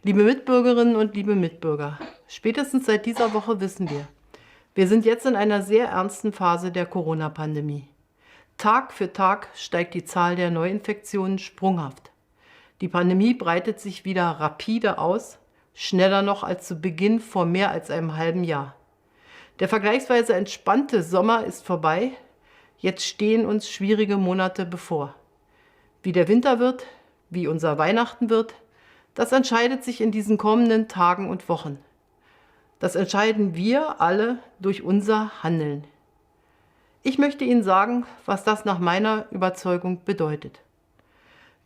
Liebe Mitbürgerinnen und liebe Mitbürger, spätestens seit dieser Woche wissen wir sind jetzt in einer sehr ernsten Phase der Corona-Pandemie. Tag für Tag steigt die Zahl der Neuinfektionen sprunghaft. Die Pandemie breitet sich wieder rapide aus, schneller noch als zu Beginn vor mehr als einem halben Jahr. Der vergleichsweise entspannte Sommer ist vorbei, jetzt stehen uns schwierige Monate bevor. Wie der Winter wird, wie unser Weihnachten wird, das entscheidet sich in diesen kommenden Tagen und Wochen. Das entscheiden wir alle durch unser Handeln. Ich möchte Ihnen sagen, was das nach meiner Überzeugung bedeutet.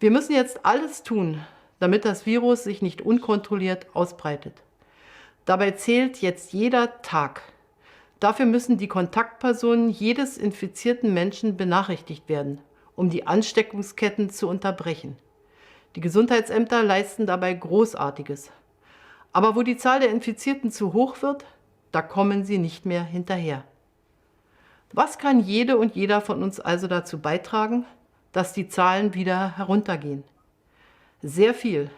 Wir müssen jetzt alles tun, damit das Virus sich nicht unkontrolliert ausbreitet. Dabei zählt jetzt jeder Tag. Dafür müssen die Kontaktpersonen jedes infizierten Menschen benachrichtigt werden, um die Ansteckungsketten zu unterbrechen. Die Gesundheitsämter leisten dabei Großartiges. Aber wo die Zahl der Infizierten zu hoch wird, da kommen sie nicht mehr hinterher. Was kann jede und jeder von uns also dazu beitragen, dass die Zahlen wieder heruntergehen? Sehr viel.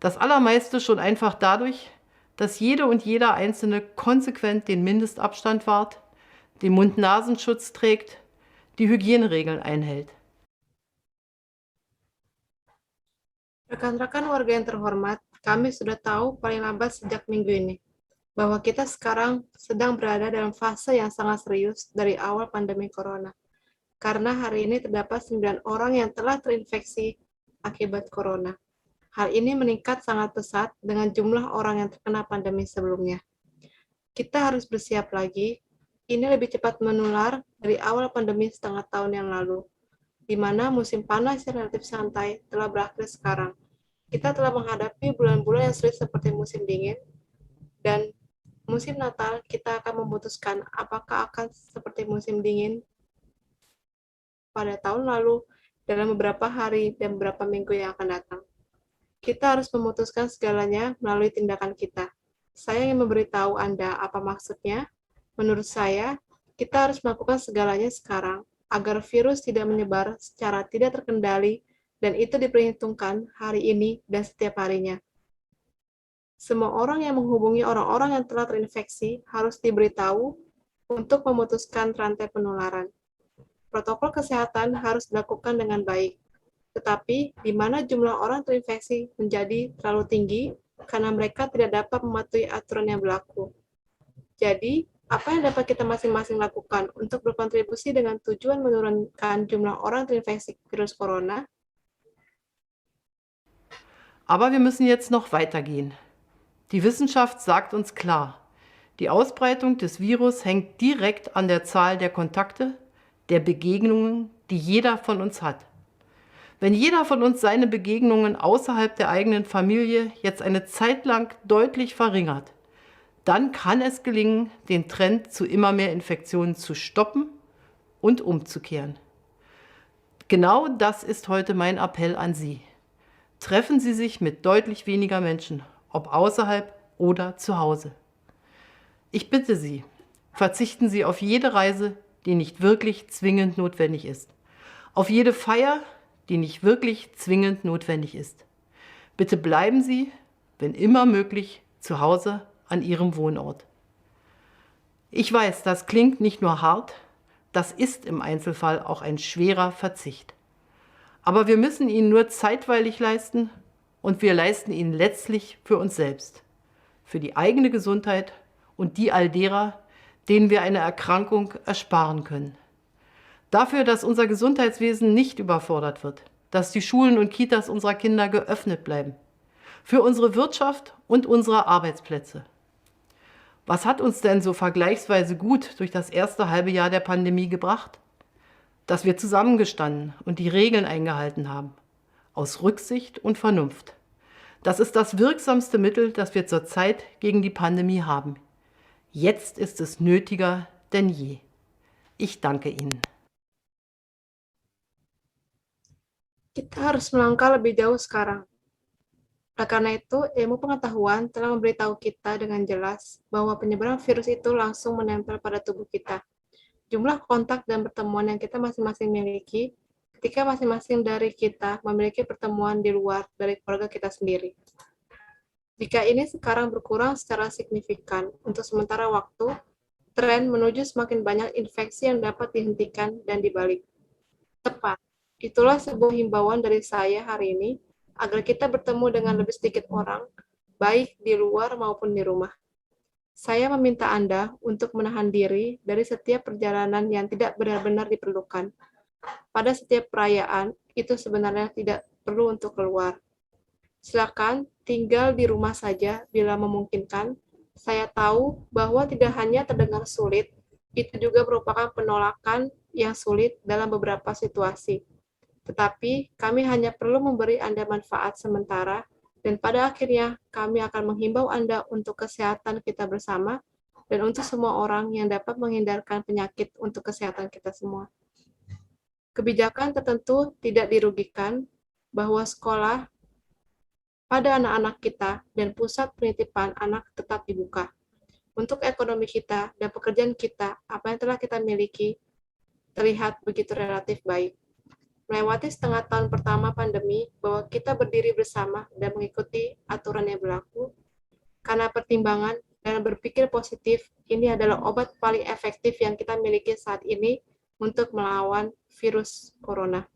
Das Allermeiste schon einfach dadurch, dass jede und jeder Einzelne konsequent den Mindestabstand wahrt, den Mund-Nasenschutz trägt, die Hygieneregeln einhält. Rekan-rekan warga yang terhormat, kami sudah tahu paling lambat sejak minggu ini bahwa kita sekarang sedang berada dalam fase yang sangat serius dari awal pandemi corona. Karena hari ini terdapat 9 orang yang telah terinfeksi akibat corona. Hal ini meningkat sangat pesat dengan jumlah orang yang terkena pandemi sebelumnya. Kita harus bersiap lagi. Ini lebih cepat menular dari awal pandemi setengah tahun yang lalu, di mana musim panas yang relatif santai telah berakhir sekarang. Kita telah menghadapi bulan-bulan yang sulit seperti musim dingin, dan musim Natal kita akan memutuskan apakah akan seperti musim dingin pada tahun lalu dalam beberapa hari dan beberapa minggu yang akan datang. Kita harus memutuskan segalanya melalui tindakan kita. Saya ingin memberitahu Anda apa maksudnya. Menurut saya, kita harus melakukan segalanya sekarang agar virus tidak menyebar secara tidak terkendali dan itu diperhitungkan hari ini dan setiap harinya. Semua orang yang menghubungi orang-orang yang telah terinfeksi harus diberitahu untuk memutuskan rantai penularan. Protokol kesehatan harus dilakukan dengan baik, tetapi di mana jumlah orang terinfeksi menjadi terlalu tinggi karena mereka tidak dapat mematuhi aturan yang berlaku. Jadi, apa yang dapat kita masing-masing lakukan untuk berkontribusi dengan tujuan menurunkan jumlah orang terinfeksi virus corona? Aber wir müssen jetzt noch weitergehen. Die Wissenschaft sagt uns klar, die Ausbreitung des Virus hängt direkt an der Zahl der Kontakte, der Begegnungen, die jeder von uns hat. Wenn jeder von uns seine Begegnungen außerhalb der eigenen Familie jetzt eine Zeit lang deutlich verringert, dann kann es gelingen, den Trend zu immer mehr Infektionen zu stoppen und umzukehren. Genau das ist heute mein Appell an Sie. Treffen Sie sich mit deutlich weniger Menschen, ob außerhalb oder zu Hause. Ich bitte Sie, verzichten Sie auf jede Reise, die nicht wirklich zwingend notwendig ist. Auf jede Feier, die nicht wirklich zwingend notwendig ist. Bitte bleiben Sie, wenn immer möglich, zu Hause an Ihrem Wohnort. Ich weiß, das klingt nicht nur hart, das ist im Einzelfall auch ein schwerer Verzicht. Aber wir müssen ihn nur zeitweilig leisten und wir leisten ihn letztlich für uns selbst, für die eigene Gesundheit und die all derer, denen wir eine Erkrankung ersparen können. Dafür, dass unser Gesundheitswesen nicht überfordert wird, dass die Schulen und Kitas unserer Kinder geöffnet bleiben, für unsere Wirtschaft und unsere Arbeitsplätze. Was hat uns denn so vergleichsweise gut durch das erste halbe Jahr der Pandemie gebracht? Dass wir zusammengestanden und die Regeln eingehalten haben, aus Rücksicht und Vernunft. Das ist das wirksamste Mittel, das wir zurzeit gegen die Pandemie haben. Jetzt ist es nötiger denn je. Ich danke Ihnen. Kita harus melangkah lebih jauh sekarang. Oleh karena itu, ilmu pengetahuan telah memberitahu kita dengan jelas bahwa penyebaran virus itu langsung menempel pada tubuh kita. Jumlah kontak dan pertemuan yang kita masing-masing miliki ketika masing-masing dari kita memiliki pertemuan di luar dari keluarga kita sendiri. Jika ini sekarang berkurang secara signifikan untuk sementara waktu, tren menuju semakin banyak infeksi yang dapat dihentikan dan dibalik. Tepat. Itulah sebuah himbauan dari saya hari ini, agar kita bertemu dengan lebih sedikit orang, baik di luar maupun di rumah. Saya meminta Anda untuk menahan diri dari setiap perjalanan yang tidak benar-benar diperlukan. Pada setiap perayaan, itu sebenarnya tidak perlu untuk keluar. Silakan tinggal di rumah saja bila memungkinkan. Saya tahu bahwa tidak hanya terdengar sulit, itu juga merupakan penolakan yang sulit dalam beberapa situasi. Tetapi kami hanya perlu memberi Anda manfaat sementara, dan pada akhirnya kami akan menghimbau Anda untuk kesehatan kita bersama dan untuk semua orang yang dapat menghindarkan penyakit untuk kesehatan kita semua. Kebijakan tertentu tidak dirugikan bahwa sekolah pada anak-anak kita dan pusat penitipan anak tetap dibuka. Untuk ekonomi kita dan pekerjaan kita, apa yang telah kita miliki terlihat begitu relatif baik. Melewati setengah tahun pertama pandemi, bahwa kita berdiri bersama dan mengikuti aturan yang berlaku, karena pertimbangan dan berpikir positif, ini adalah obat paling efektif yang kita miliki saat ini untuk melawan virus corona.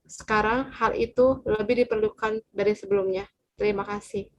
Sekarang hal itu lebih diperlukan dari sebelumnya. Terima kasih.